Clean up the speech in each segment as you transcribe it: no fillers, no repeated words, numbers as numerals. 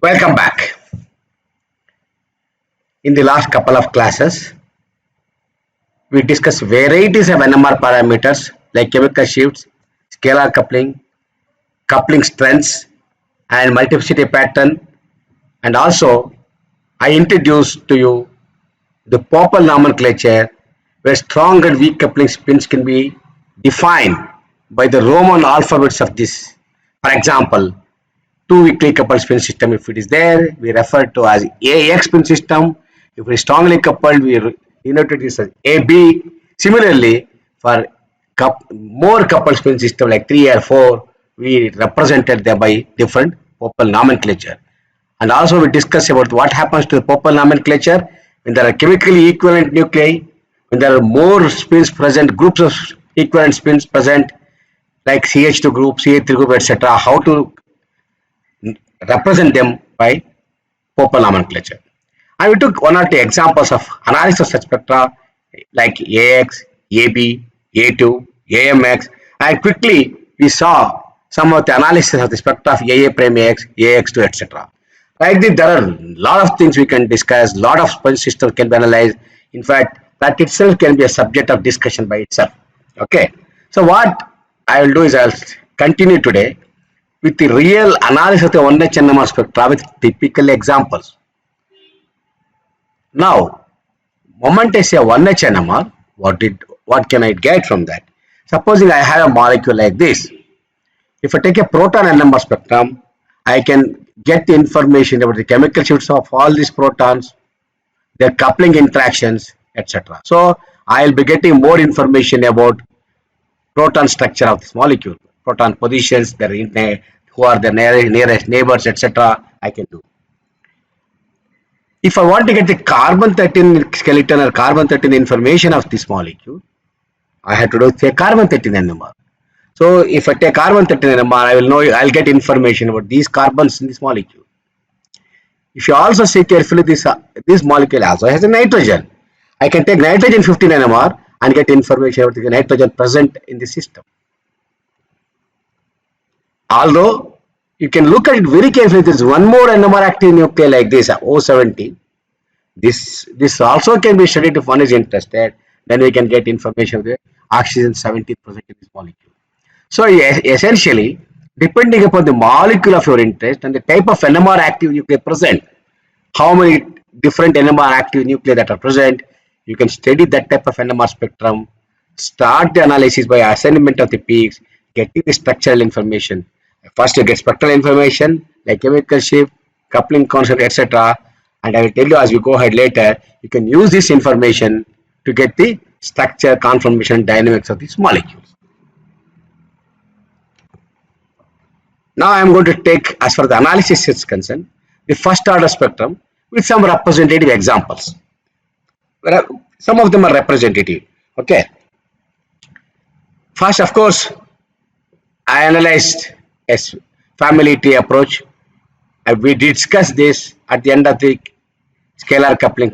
Welcome back. In the last couple of classes, we discussed varieties of NMR parameters like chemical shifts, scalar coupling, coupling strengths, and multiplicity pattern. And also, I introduced to you the Popper nomenclature where strong and weak coupling spins can be defined by the Roman alphabets of this. For example, two weakly coupled spin system, if it is there, we refer to as AX spin system. If it is strongly coupled, we denote this as AB. Similarly, for more coupled spin system like 3 or 4, we represented them by different Popper nomenclature. And also we discuss about what happens to the Popper nomenclature when there are chemically equivalent nuclei, when there are more spins present, groups of equivalent spins present, like CH2 group, CH3 group, etc. How to represent them by Popper nomenclature. And we took one or two examples of analysis of such spectra like AX, AB, A2, AMX, and quickly we saw some of the analysis of the spectra of AA prime AX, AX2, etc. Like this, there are a lot of things we can discuss, lot of spin systems can be analyzed. In fact, that itself can be a subject of discussion by itself. Okay. So what I will do is I will continue today with the real analysis of the 1H NMR spectra with typical examples. Now, moment I say 1H NMR, what can I get from that? Supposing I have a molecule like this. If I take a proton NMR spectrum, I can get the information about the chemical shifts of all these protons, their coupling interactions, etc. So I will be getting more information about proton structure of this molecule, proton positions, who are the nearest neighbors, etc. I can do. If I want to get the carbon 13 skeleton or carbon 13 information of this molecule, I have to do say carbon 13 NMR. So if I take carbon 13 NMR, I will know, I'll get information about these carbons in this molecule. If you also see carefully, this molecule also has a nitrogen. I can take nitrogen 15 NMR and get information about the nitrogen present in the system. Although you can look at it very carefully, there is one more NMR active nuclei like this, O17. This also can be studied if one is interested. Then we can get information of the oxygen 70 present in this molecule. So essentially, depending upon the molecule of your interest and the type of NMR active nuclei present, how many different NMR active nuclei that are present, you can study that type of NMR spectrum, start the analysis by assignment of the peaks, getting the structural information. First you get spectral information like chemical shift, coupling constant, etc. And I will tell you as we go ahead later, you can use this information to get the structure, conformation, dynamics of these molecules. Now I am going to take, as far as the analysis is concerned, the first order spectrum with some representative examples. Some of them are representative. Okay. First, of course, I analyzed a family tree approach. And we discussed this at the end of the scalar coupling,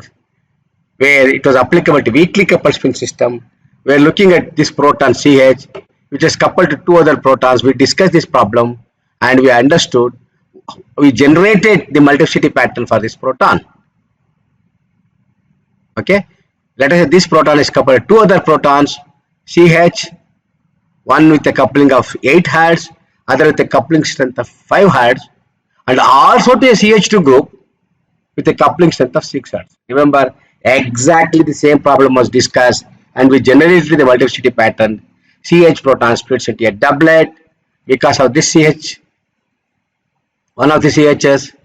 where it was applicable to weakly coupled spin system. We are looking at this proton CH, which is coupled to two other protons. We discussed this problem and we understood, we generated the multiplicity pattern for this proton. Okay, let us say this proton is coupled to two other protons, CH, one with a coupling of 8 Hertz, other with a coupling strength of 5 Hertz, and also to a CH2 group with a coupling strength of 6 Hertz. Remember, exactly the same problem was discussed and we generated the multiplicity pattern. CH proton splits into a doublet because of this CH, one of the CHs,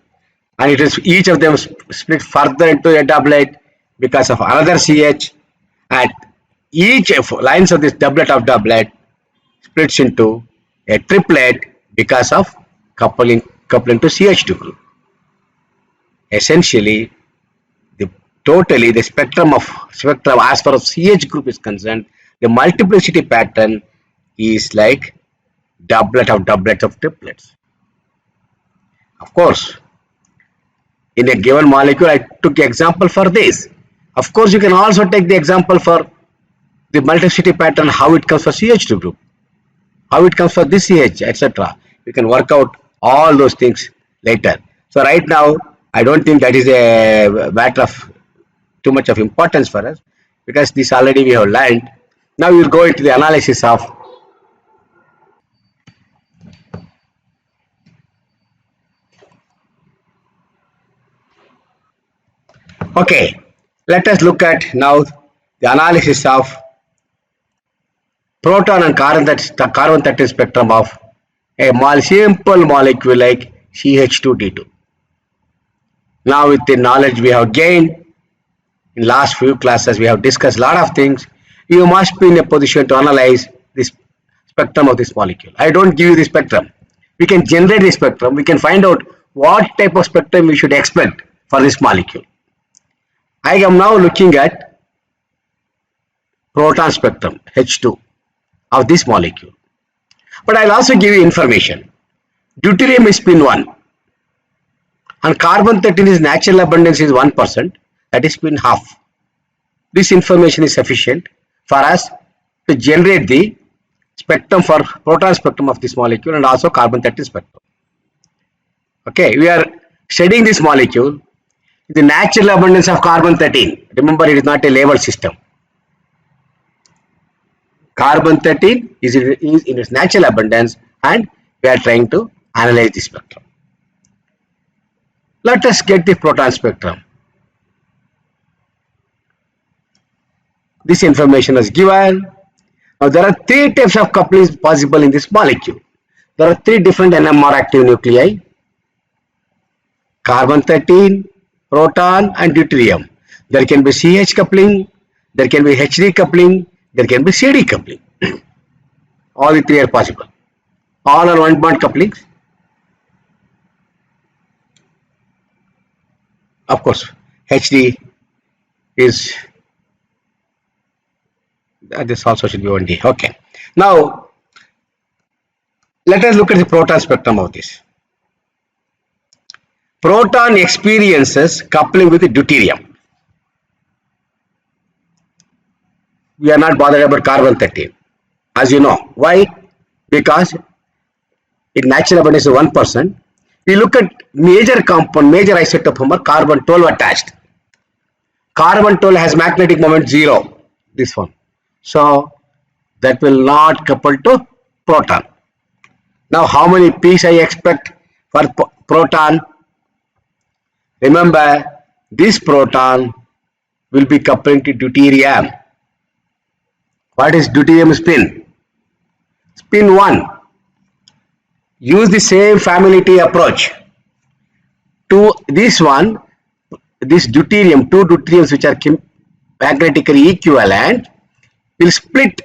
and it is each of them split further into a doublet because of another CH, and each lines of this doublet of doublet splits into a triplet because of coupling to CH2 group. Essentially, the spectrum as far as CH group is concerned, the multiplicity pattern is like doublet of doublets of triplets. Of course, in a given molecule, I took the example for this. Of course, you can also take the example for the multiplicity pattern, how it comes for CH2 group, how it comes for this CH, etc. You can work out all those things later. So right now, I don't think that is a matter of too much of importance for us because this already we have learned. Now we'll go into the analysis of. Okay, let us look at now the analysis of proton and carbon 13 spectrum of a simple molecule like CH2D2. Now with the knowledge we have gained in last few classes, we have discussed a lot of things. You must be in a position to analyze this spectrum of this molecule. I don't give you the spectrum. We can generate the spectrum. We can find out what type of spectrum we should expect for this molecule. I am now looking at proton spectrum H2 of this molecule. But I'll also give you information. Deuterium is spin 1 and carbon 13 is natural abundance is 1%, that is spin half. This information is sufficient for us to generate the spectrum for proton spectrum of this molecule and also carbon 13 spectrum. Okay, we are studying this molecule, the natural abundance of carbon 13. Remember, it is not a label system. Carbon 13 is in its natural abundance and we are trying to analyze the spectrum. Let us get the proton spectrum. This information is given. Now there are three types of couplings possible in this molecule. There are three different NMR active nuclei: carbon 13, proton and deuterium. There can be CH coupling, there can be HD coupling, there can be CD coupling. All the three are possible. All are one bond couplings. Of course, HD is this also should be 1D. Okay. Now let us look at the proton spectrum of this. Proton experiences coupling with the deuterium. We are not bothered about carbon 13, as you know. Why? Because its natural abundance is 1%. We look at major compound, major isotope number, carbon 12 attached. Carbon 12 has magnetic moment 0, this one. So that will not couple to proton. Now how many p's I expect for proton? Remember, this proton will be coupling to deuterium. What is deuterium spin? Spin 1. Use the same familiarity approach to this one, this deuterium, two deuteriums which are magnetically equivalent, will split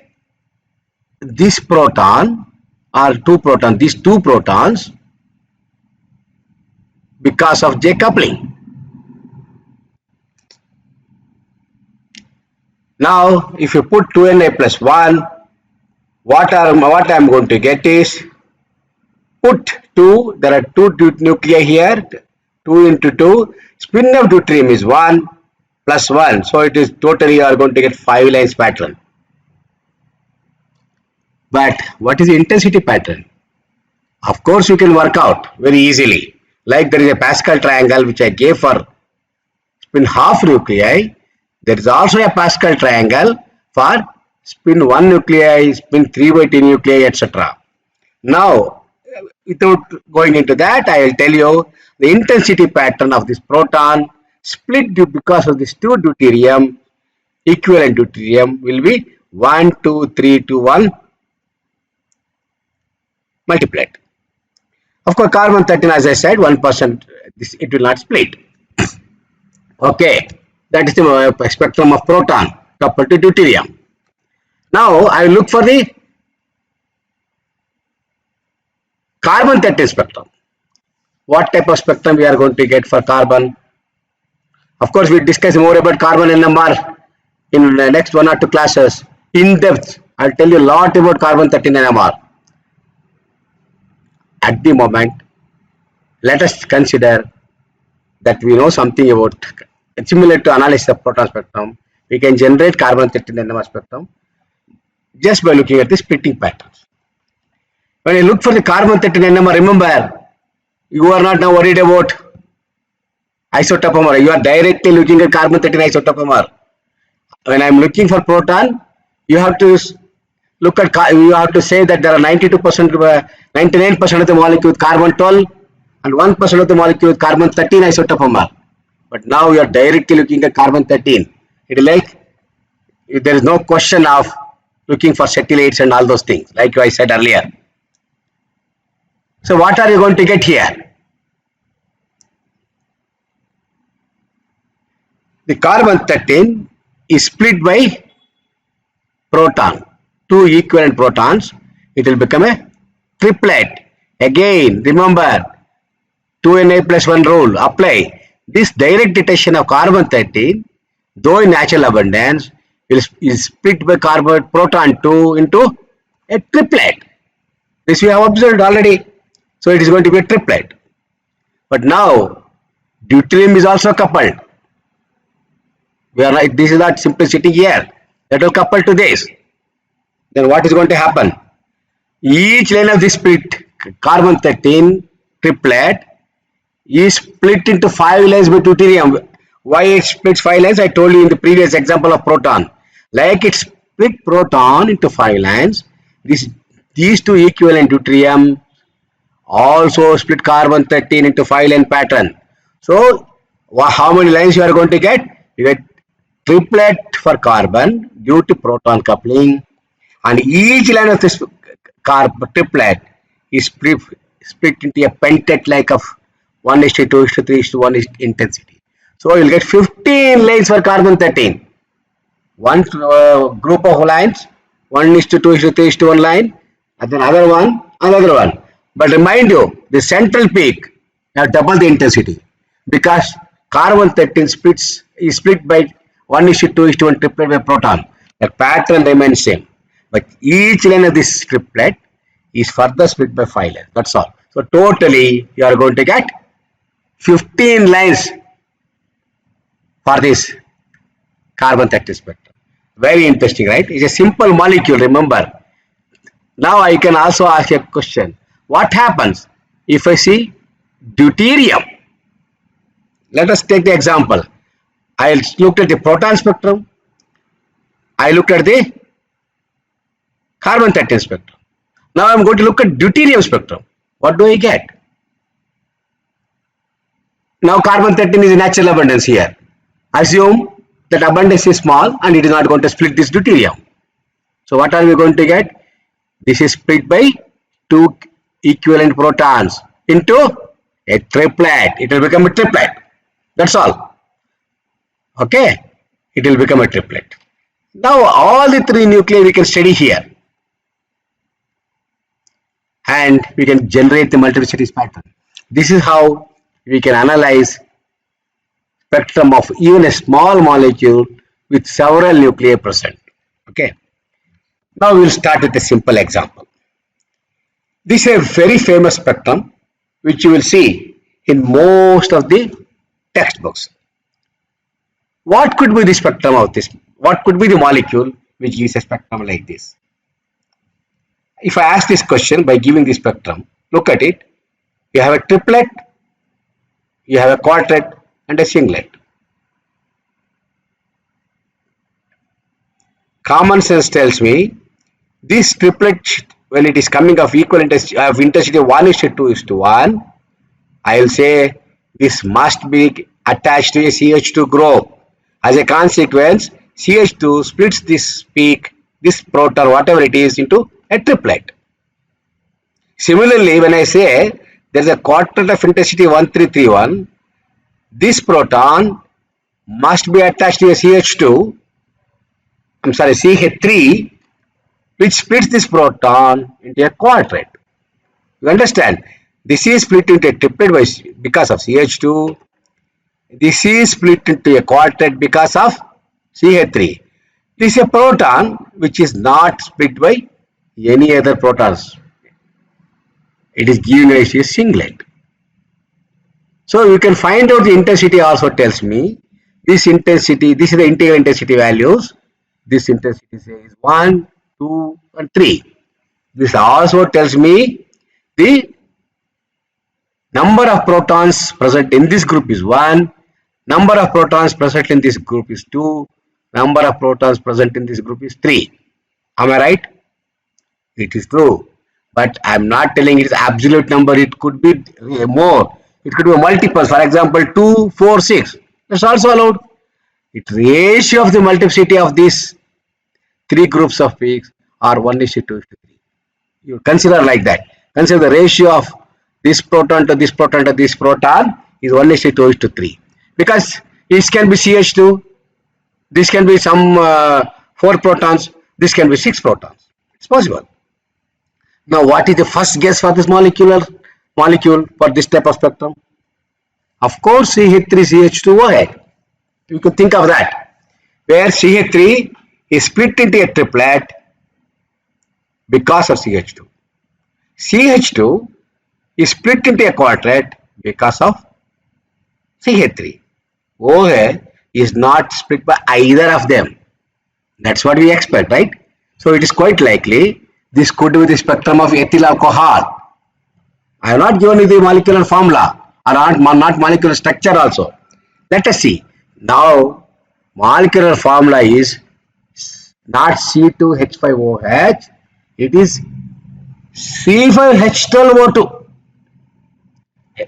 this proton or these two protons because of J coupling. Now if you put 2Na plus 1, what I am going to get is, put 2, there are two nuclei here, 2 into 2, spin of deuterium is 1 plus 1, so it is totally you are going to get 5 lines pattern. But what is the intensity pattern? Of course you can work out very easily. Like there is a Pascal triangle which I gave for spin half nuclei. There is also a Pascal triangle for spin 1 nuclei, spin 3/2 nuclei, etc. Now, without going into that, I will tell you the intensity pattern of this proton split because of this two deuterium, equivalent deuterium will be 1, 2, 3, 2, 1 multiplied. Of course, carbon 13, as I said, 1%, it will not split. Okay, that is the spectrum of proton coupled to deuterium. Now, I will look for the carbon 13 spectrum. What type of spectrum we are going to get for carbon? Of course, we discuss more about carbon NMR in the next 1 or 2 classes in depth. I'll tell you a lot about carbon 13 NMR. At the moment, let us consider that we know something about, similar to analysis of proton spectrum, we can generate carbon 13 NMR spectrum just by looking at the splitting patterns. When you look for the carbon 13 NMR, remember, you are not now worried about Isotopomer. You are directly looking at carbon 13 isotopomer. When I am looking for proton, you have to look at, you have to say that there are 92%, 99% of the molecule with carbon 12 and 1% of the molecule with carbon 13 isotopomer. But now you are directly looking at carbon 13. It is like there is no question of looking for acetylates and all those things, like I said earlier. So what are you going to get here? The carbon 13 is split by proton, two equivalent protons. It will become a triplet. Again, remember 2Na plus 1 rule apply. This direct detection of carbon 13, though in natural abundance, is split by carbon proton 2 into a triplet. This we have observed already. So it is going to be a triplet. But now deuterium is also coupled. We are not, this is not simply sitting here. That will couple to this. Then what is going to happen? Each line of this split carbon 13 triplet is split into 5 lines by deuterium. Why it splits 5 lines? I told you in the previous example of proton. Like it split proton into 5 lines, these two equivalent deuterium also split carbon 13 into 5 line pattern. So how many lines you are going to get? You get triplet for carbon due to proton coupling, and each line of this triplet is split into a pentet like of 1:2:3:1 intensity. So you will get 15 lines for carbon 13. One group of lines, 1:2:3:1 line, and then another one. But remind you, the central peak has double the intensity because carbon 13 is split by 1:2:1 triplet by proton. The pattern remains same, but each line of this triplet is further split by 5 lines. That's all. So totally you are going to get 15 lines for this carbon 13 spectrum. Very interesting, right? It's a simple molecule, remember. Now I can also ask a question. What happens if I see deuterium? Let us take the example. I looked at the proton spectrum. I looked at the carbon 13 spectrum. Now I am going to look at deuterium spectrum. What do I get? Now carbon 13 is in natural abundance here. Assume that abundance is small and it is not going to split this deuterium. So what are we going to get? This is split by two equivalent protons into a triplet. It will become a triplet. That's all. Okay, it will become a triplet. Now all the three nuclei we can study here, and we can generate the multiplicities pattern. This is how we can analyze spectrum of even a small molecule with several nuclei present. Okay. Now we will start with a simple example. This is a very famous spectrum which you will see in most of the textbooks. What could be the spectrum of this? What could be the molecule which gives a spectrum like this? If I ask this question by giving the spectrum, look at it. You have a triplet, you have a quartet and a singlet. Common sense tells me this triplet, when it is coming of equal intensity of 1:2:1, I will say this must be attached to a CH2 group. As a consequence, CH2 splits this peak, this proton, whatever it is, into a triplet. Similarly, when I say there is a quartet of intensity 1:3:1, this proton must be attached to a CH2, CH3, which splits this proton into a quartet. You understand? This is split into a triplet because of CH2. This is split into a quartet because of CH3. This is a proton which is not split by any other protons. It is giving rise to a singlet. So you can find out the intensity also tells me this intensity, this is the integral intensity values. This intensity is 1, 2 and 3. This also tells me the number of protons present in this group is 1. Number of protons present in this group is 2. Number of protons present in this group is 3. Am I right? It is true. But I am not telling it is absolute number. It could be more. It could be multiples. For example, 2, 4, 6. That's also allowed. It ratio of the multiplicity of these three groups of peaks are 1:2:3. You consider like that. Consider the ratio of this proton to this proton to this proton is 1:2:3. Because this can be CH2, this can be some 4 protons, this can be 6 protons. It's possible. Now, what is the first guess for this molecule for this type of spectrum? Of course, CH3CH2OH. You could think of that, where CH3 is split into a triplet because of CH2. CH2 is split into a quadret because of CH3. OH is not split by either of them. That's what we expect, right? So it is quite likely this could be the spectrum of ethyl alcohol. I have not given you the molecular formula or not molecular structure also. Let us see. Now, molecular formula is not C2H5OH, it is C5H12O2.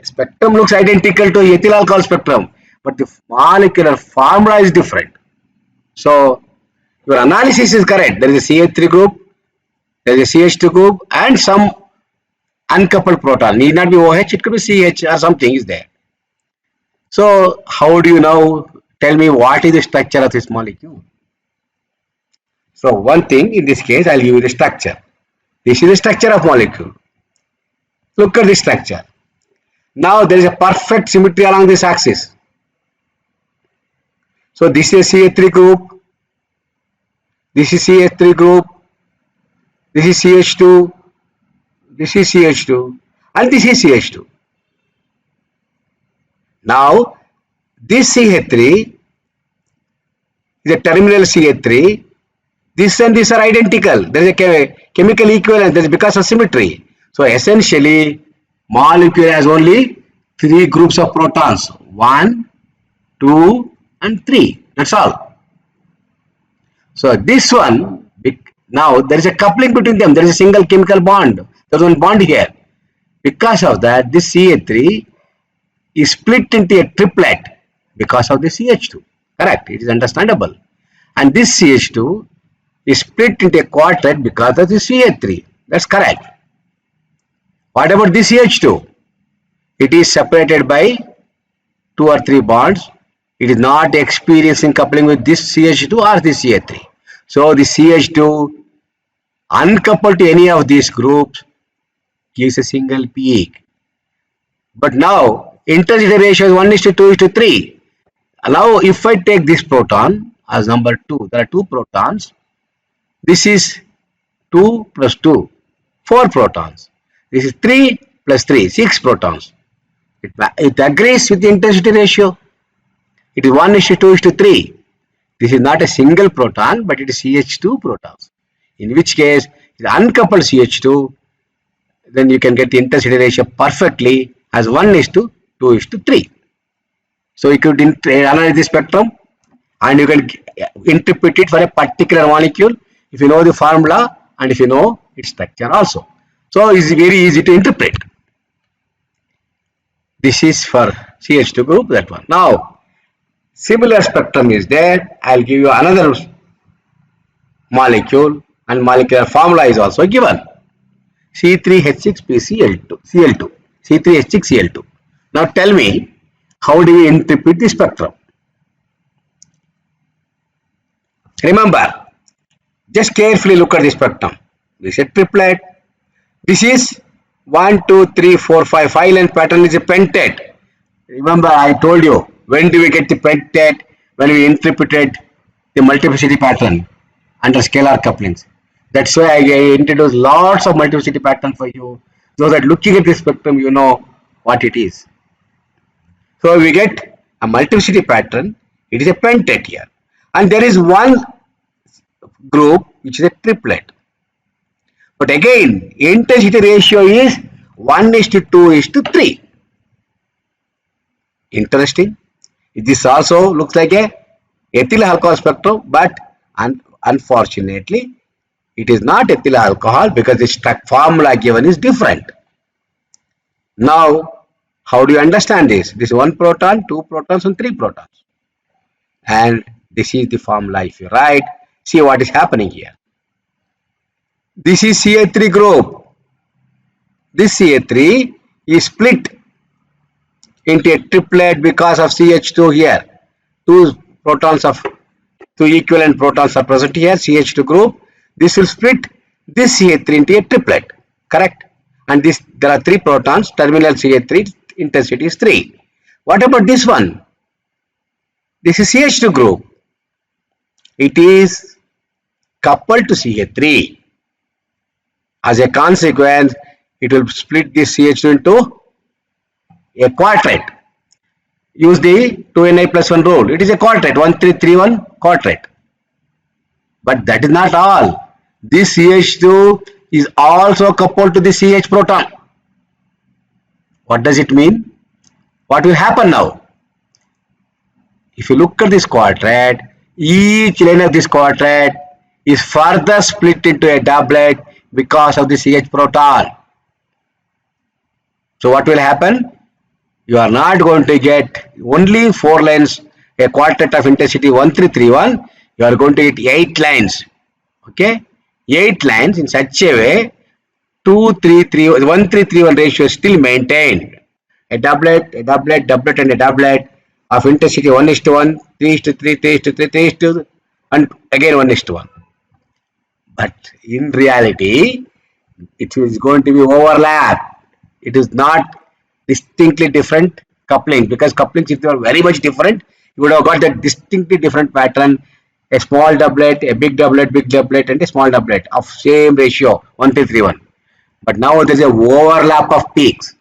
Spectrum looks identical to ethyl alcohol spectrum, but the molecular formula is different. So, your analysis is correct. There is a CH3 group, there is a CH2 group, and some uncoupled proton. Need not be OH, it could be CH or something is there. So, how do you now tell me what is the structure of this molecule? So, one thing in this case, I'll give you the structure. This is the structure of molecule. Look at the structure. Now, there is a perfect symmetry along this axis. So, this is CH3 group, this is CH3 group, this is CH2, this is CH2, and this is CH2. Now, this CH3 is a terminal CH3. This and this are identical. There is a chemical equivalence. That is because of symmetry. So, essentially, molecule has only 3 groups of protons. 1, 2, and 3. That's all. So, this one, now there is a coupling between them. There is a single chemical bond. There is one bond here. Because of that, this CH3 is split into a triplet because of the CH2. Correct. It is understandable. And this CH2 is split into a quadret because of the CH3. That's correct. What about this CH2? It is separated by 2 or 3 bonds. It is not experiencing coupling with this CH2 or this CH3. So the CH2 uncoupled to any of these groups gives a single peak. But now intensity ratio is 1:2:3. Now if I take this proton as number 2, there are 2 protons. This is 2 plus 2, 4 protons. This is 3 plus 3, 6 protons. It agrees with the intensity ratio. It is 1:2:3. This is not a single proton, but it is CH2 protons. In which case, it is uncoupled CH2. Then you can get the intensity ratio perfectly as 1:2:3. So you could analyze the spectrum and you can interpret it for a particular molecule if you know the formula and if you know its structure also. So it's very easy to interpret. This is for CH2 group, that one. Now, similar spectrum is there. I'll give you another molecule and molecular formula is also given. C3H6PCl2, Cl2, C3H6Cl2. Now tell me, how do we interpret the spectrum? Remember, just carefully look at the spectrum. This is a triplet. This is 1, 2, 3, 4, 5. 5-length pattern is a pentate. Remember, I told you, when do we get the pentate? When we interpreted the multiplicity pattern under scalar couplings. That's why I introduced lots of multiplicity pattern for you, so that looking at the spectrum, you know what it is. So we get a multiplicity pattern. It is a pentate here. And there is one group which is a triplet. But again, intensity ratio is 1:2:3. Interesting. This also looks like a ethyl alcohol spectrum, but unfortunately, it is not ethyl alcohol because the formula given is different. Now, how do you understand this? This is 1 proton, 2 protons, and 3 protons. And this is the formula. If you write, see what is happening here. This is CH3 group. This CH3 is split into a triplet because of CH2 here. Two equivalent protons are present here, CH2 group. This will split this CH3 into a triplet, correct? And there are 3 protons, terminal CH3, intensity is 3. What about this one? This is CH2 group. It is coupled to CH3. As a consequence, it will split this CH2 into a quartet. Use the 2ni plus 1 rule. It is a quartet, 1 3 3 1 quartet. But that is not all. This CH2 is also coupled to the CH proton. What does it mean? What will happen now? If you look at this quartet, each line of this quartet is further split into a doublet because of the CH proton. So what will happen? You are not going to get only 4 lines, a quartet of intensity 1 3 3 1. You are going to get 8 lines. Okay, 8 lines in such a way 2 3 3 1 3 3 1 ratio is still maintained. A doublet, and a doublet of intensity 1:1, 3:3, 3:3, 3:2, and again 1:1. But in reality, it is going to be overlap. It is not distinctly different coupling, because couplings, if they are very much different, you would have got that distinctly different pattern. A small doublet, a big doublet, and a small doublet of same ratio 1 3 3 1. But now there is a overlap of peaks.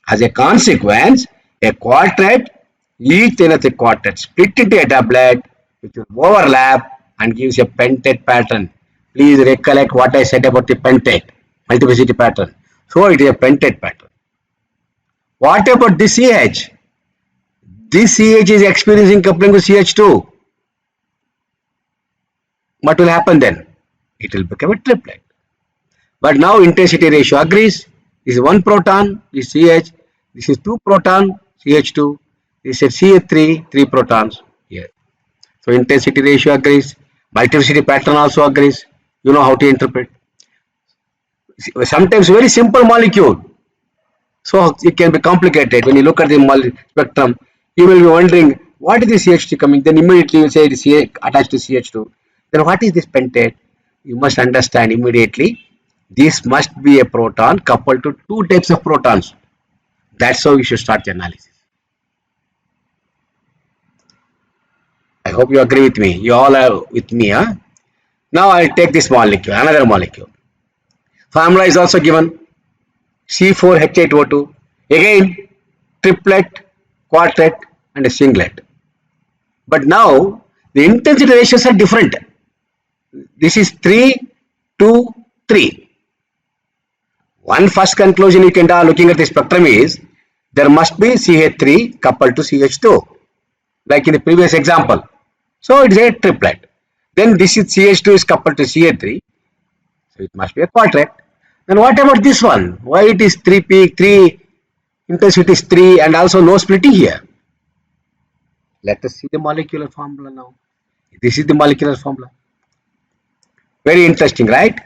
As a consequence, a quartet, each line of the quartet split into a doublet which will overlap and gives a pentate pattern. Please recollect what I said about the pentate, multiplicity pattern. So it is a pentate pattern. What about this CH? This CH is experiencing coupling with CH2. What will happen then? It will become a triplet. But now intensity ratio agrees. This is 1 proton, this is CH. This is 2 proton, CH2. This is CH3, 3 protons here. So intensity ratio agrees. Multiplicity pattern also agrees. You know how to interpret. Sometimes very simple molecule. So it can be complicated. When you look at the spectrum, you will be wondering, what is the CH2 coming? Then immediately you say it is attached to CH2. Then what is this pentate? You must understand immediately. This must be a proton coupled to 2 types of protons. That's how you should start the analysis. I hope you agree with me. You all are with me, huh? Now I'll take this molecule, another molecule. Formula is also given. C4H8O2. Again, triplet, quartet, and a singlet. But now the intensity ratios are different. This is 3, 2, 3. One first conclusion you can draw looking at the spectrum is there must be CH3 coupled to CH2, like in the previous example. So it is a triplet. Then this is CH2 is coupled to CH3, so it must be a quartet. Then what about this one? Why it is 3 peak, 3 intensity is 3, and also no splitting here? Let us see the molecular formula now. This is the molecular formula. Very interesting, right?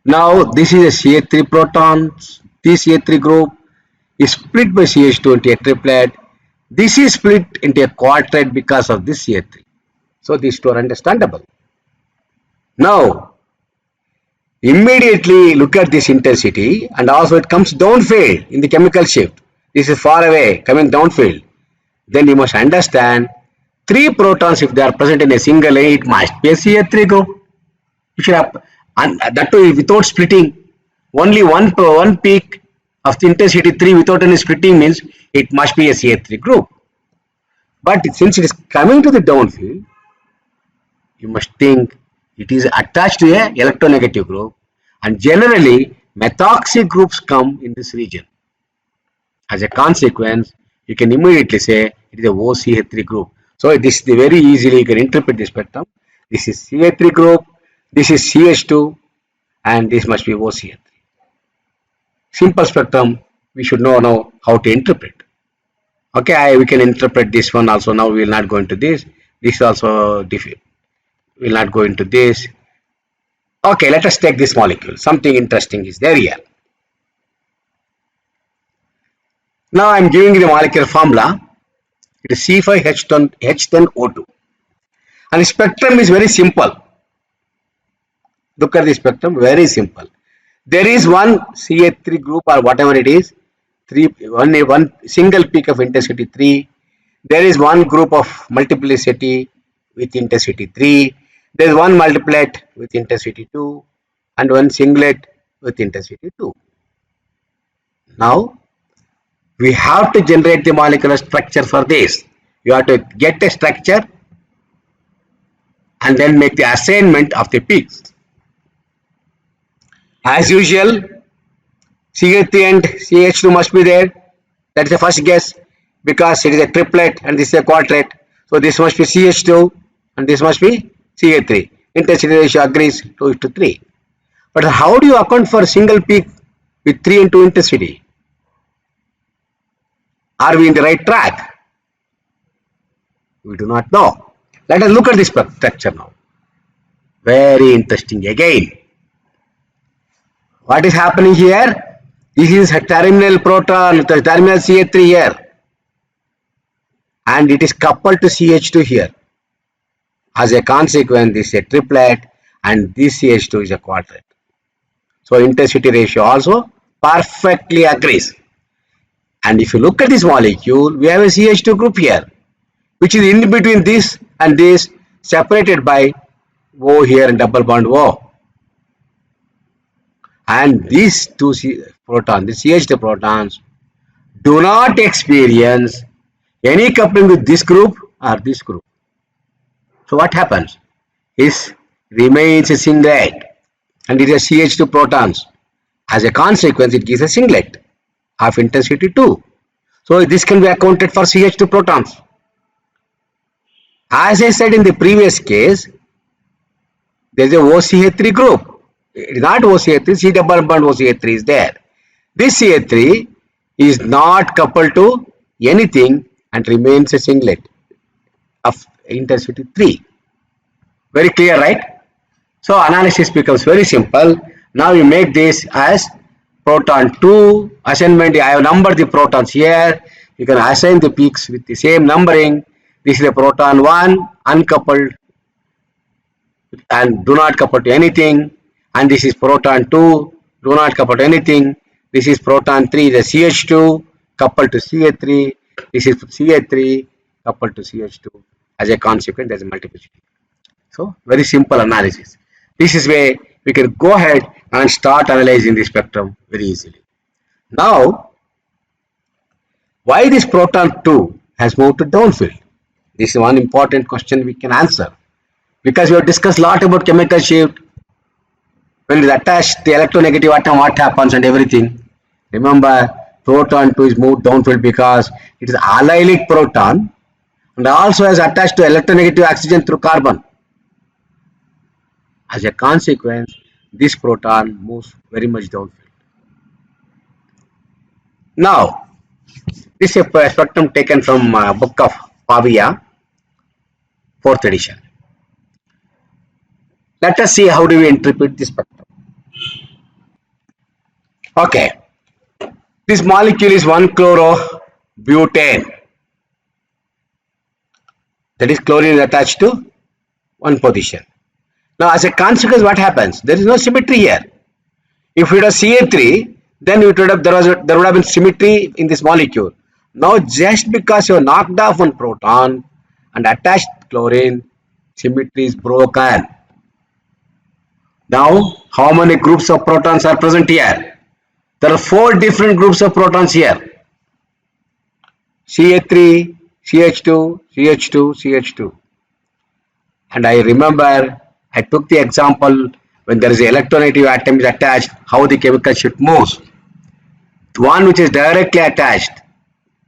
Now this is a CH3 proton. This CH3 group is split by CH2 into a triplet. This is split into a quartet because of this CH3. So these two are understandable. Now immediately look at this intensity, and also it comes downfield in the chemical shift. This is far away coming downfield. Then you must understand 3 protons, if they are present in a single line, it must be a CH3 group. You should have, and that too without splitting. Only one peak of the intensity 3 without any splitting means it must be a CH3 group. But since it is coming to the downfield, you must think it is attached to a electronegative group, and generally methoxy groups come in this region. As a consequence, you can immediately say It is a OCH3 group. So this is the very easily you can interpret this spectrum. This is CH3 group, this is CH2, and this must be OCH3. Simple spectrum, we should know now how to interpret. Okay, we can interpret this one also. Now we will not go into this. This also we will not go into this. Okay, let us take this molecule. Something interesting is there here. Now I am giving you the molecular formula. It is C5H10O2. And the spectrum is very simple. Look at the spectrum, very simple. There is one CH3 group or whatever it is, one single peak of intensity 3. There is one group of multiplicity with intensity 3. There is one multiplet with intensity 2 and one singlet with intensity 2. Now, we have to generate the molecular structure for this. You have to get a structure and then make the assignment of the peaks. As usual, CH3 and CH2 must be there. That is the first guess because it is a triplet and this is a quadret. So this must be CH2 and this must be CH3. Intensity ratio agrees 2:3. But how do you account for a single peak with 3 and 2 intensity? Are we in the right track? We do not know. Let us look at this structure now. Very interesting again. What is happening here? This is a terminal proton, the terminal CH3 here. And it is coupled to CH2 here. As a consequence, this is a triplet and this CH2 is a quadret. So intensity ratio also perfectly agrees. And if you look at this molecule, we have a CH2 group here, which is in between this and this, separated by O here and double bond O. And these two protons, the CH2 protons, do not experience any coupling with this group or this group. So what happens? It remains a singlet and it is CH2 protons. As a consequence, it gives a singlet of intensity 2. So this can be accounted for CH2 protons. As I said in the previous case, there is a OCH3 group. It is not OCH3, C double bond OCH3 is there. This CH3 is not coupled to anything and remains a singlet of intensity 3. Very clear, right? So analysis becomes very simple. Now you make this as proton 2 assignment. I have numbered the protons here. You can assign the peaks with the same numbering. This is a proton 1 uncoupled and do not couple to anything. And this is proton 2, do not couple to anything. This is proton 3, the CH2 coupled to CH3. This is CH3 coupled to CH2. As a consequence, there is multiplicity. So, very simple analysis. This is where we can go ahead and start analyzing the spectrum very easily. Now, why this proton 2 has moved to downfield? This is one important question we can answer. Because we have discussed a lot about chemical shift. When it is attached the electronegative atom, what happens and everything. Remember, proton 2 is moved downfield because it is allylic proton and also is attached to electronegative oxygen through carbon. As a consequence, this proton moves very much downfield. Now, this is a spectrum taken from book of Pavia, 4th edition. Let us see how do we interpret this spectrum. Okay, this molecule is 1-chlorobutane. That is, chlorine is attached to one position. Now, as a consequence, what happens? There is no symmetry here. If it was CH3, then there would have been symmetry in this molecule. Now, just because you knocked off one proton and attached chlorine, symmetry is broken. Now, how many groups of protons are present here? There are 4 different groups of protons here. CH3, CH2, CH2, CH2. And I remember I took the example when there is an electronegative atom is attached, how the chemical shift moves. The one which is directly attached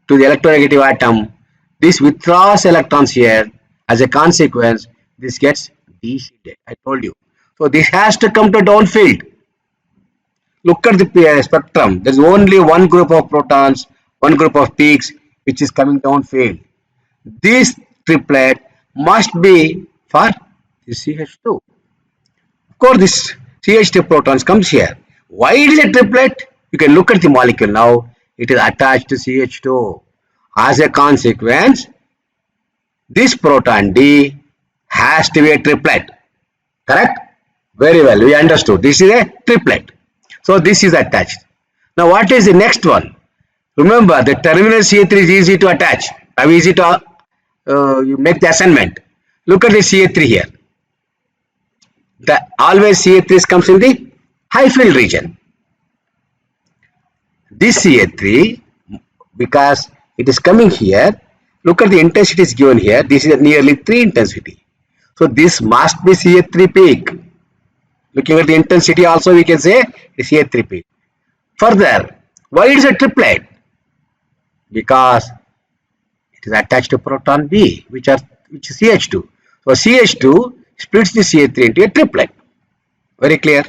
to the electronegative atom This withdraws electrons here. As a consequence, this gets de-sheeted. I told you. So this has to come to downfield. Look at the spectrum. There is only one group of protons, one group of peaks, which is coming downfield. This triplet must be for the CH2. Of course, this CH2 protons comes here. Why it is a triplet? You can look at the molecule now. It is attached to CH2. As a consequence, this proton D has to be a triplet. Correct? Very well. We understood. This is a triplet. So this is attached. Now what is the next one? Remember, the terminal CH3 is easy to attach. Easy to you make the assignment. Look at the CH3 here. Always CH3 comes in the high field region. This CH3, because it is coming here, look at the intensity is given here. This is nearly 3 intensity. So this must be CH3 peak. Looking at the intensity also, we can say CH3 peak. Further, why it is a triplet? Because it is attached to proton B, which is CH2. So CH2 splits the CH3 into a triplet. Very clear.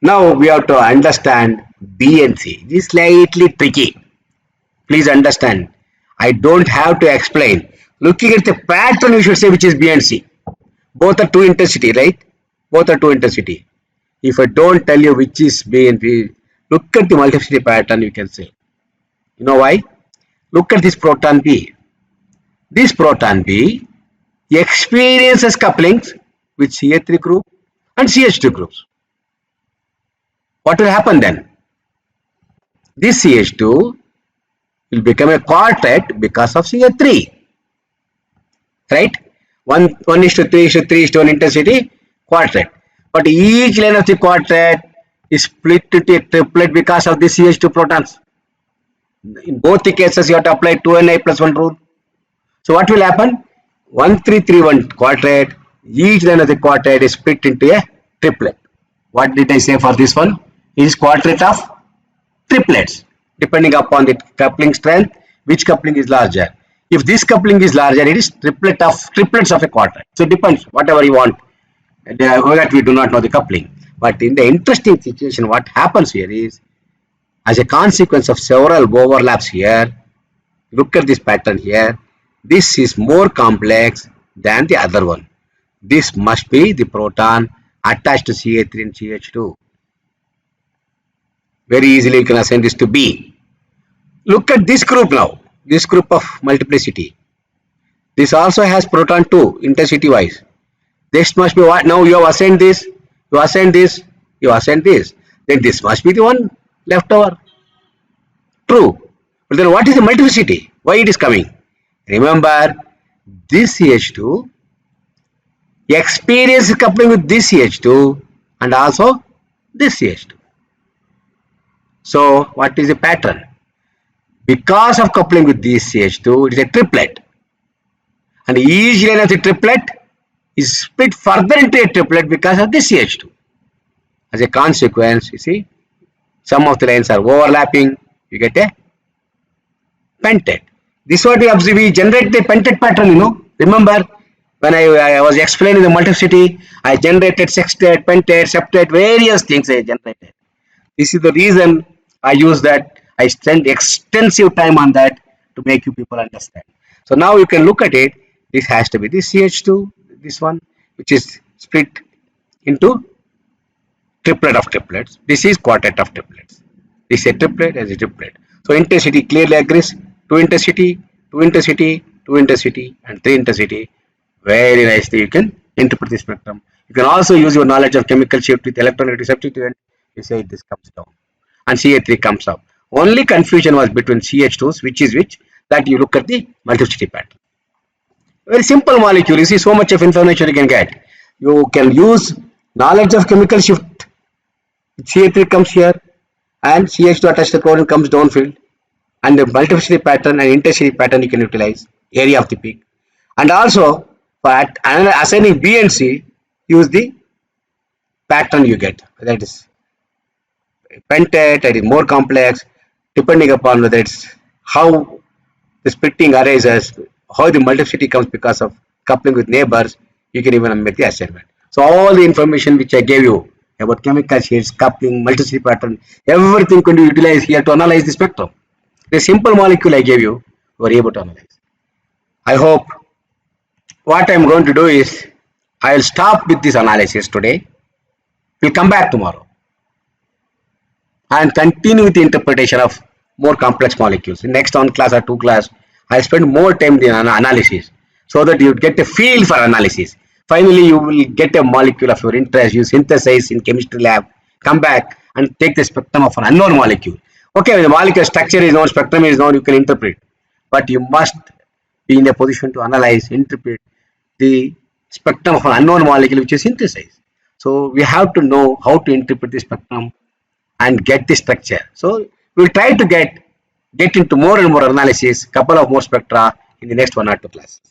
Now we have to understand B and C. This is slightly tricky. Please understand. I don't have to explain. Looking at the pattern, you should say which is B and C. Both are 2 intensity, right? Both are 2 intensity. If I don't tell you which is B and B, look at the multiplicity pattern, you can say. You know why? Look at this proton B. This proton B experiences couplings with CH3 group and CH2 groups. What will happen then? This CH2 will become a quartet because of CH3. Right? 1:3:3:1 intensity quartet. But each line of the quartet is split into a triplet because of the CH2 protons. In both the cases, you have to apply 2ni plus 1 rule. So what will happen? 1:3:3:1 quartet, each line of the quartet is split into a triplet. What did I say for this one? It is quartet of triplets. Depending upon the coupling strength, which coupling is larger. If this coupling is larger, it is triplets of a quartet. So it depends, whatever you want. That we do not know the coupling. But in the interesting situation, what happens here is, as a consequence of several overlaps here, look at this pattern here. This is more complex than the other one. This must be the proton attached to CH3 and CH2. Very easily you can assign this to B. Look at this group now. This group of multiplicity. This also has proton 2 intensity wise. This must be what? Now you have assigned this, you assign this, you assign this. Then this must be the one left over. True. But then what is the multiplicity? Why it is coming? Remember, this CH2 experiences coupling with this CH2 and also this CH2. So what is the pattern? Because of coupling with this CH2, it is a triplet. And each line of the triplet is split further into a triplet because of this CH2. As a consequence, you see, some of the lines are overlapping, you get a pentate. This is what we observe, we generate the pentate pattern, you know. Remember, when I was explaining the multiplicity, I generated sextate, pentate, septate, various things I generated. This is the reason I use that. I spend extensive time on that to make you people understand. So now you can look at it. This has to be this CH2, this one, which is split into triplet of triplets. This is quartet of triplets. This is a triplet as a triplet. So intensity clearly agrees. 2 intensity, 2 intensity, 2 intensity, and 3 intensity. Very nicely you can interpret the spectrum. You can also use your knowledge of chemical shift with electronegative substituent. You say this comes down and CH3 comes up. Only confusion was between CH2s, which is which, that you look at the multiplicity pattern. Very simple molecule. You see so much of information you can get. You can use knowledge of chemical shift. CH3 comes here and CH2 attached to the chlorine comes downfield. And the multiplicity pattern and intensity pattern you can utilize, area of the peak. And also, for assigning B and C, use the pattern you get. That is pentate, that is more complex, depending upon whether it's how the splitting arises, how the multiplicity comes because of coupling with neighbors, you can even make the assignment. So all the information which I gave you about chemical sheets, coupling, multiplicity pattern, everything can be utilized here to analyze the spectrum. The simple molecule I gave you, you are able to analyze. I hope what I'm going to do is, I'll stop with this analysis today. We'll come back tomorrow and continue with the interpretation of more complex molecules. In next one class or two class, I'll spend more time in analysis so that you get a feel for analysis. Finally, you will get a molecule of your interest, you synthesize in chemistry lab, come back and take the spectrum of an unknown molecule. Okay, the molecule structure is known, spectrum is known, you can interpret. But you must be in a position to analyze, interpret the spectrum of an unknown molecule which is synthesized. So we have to know how to interpret the spectrum and get the structure. So we'll try to get into more and more analysis, couple of more spectra in the next 1 or 2 classes.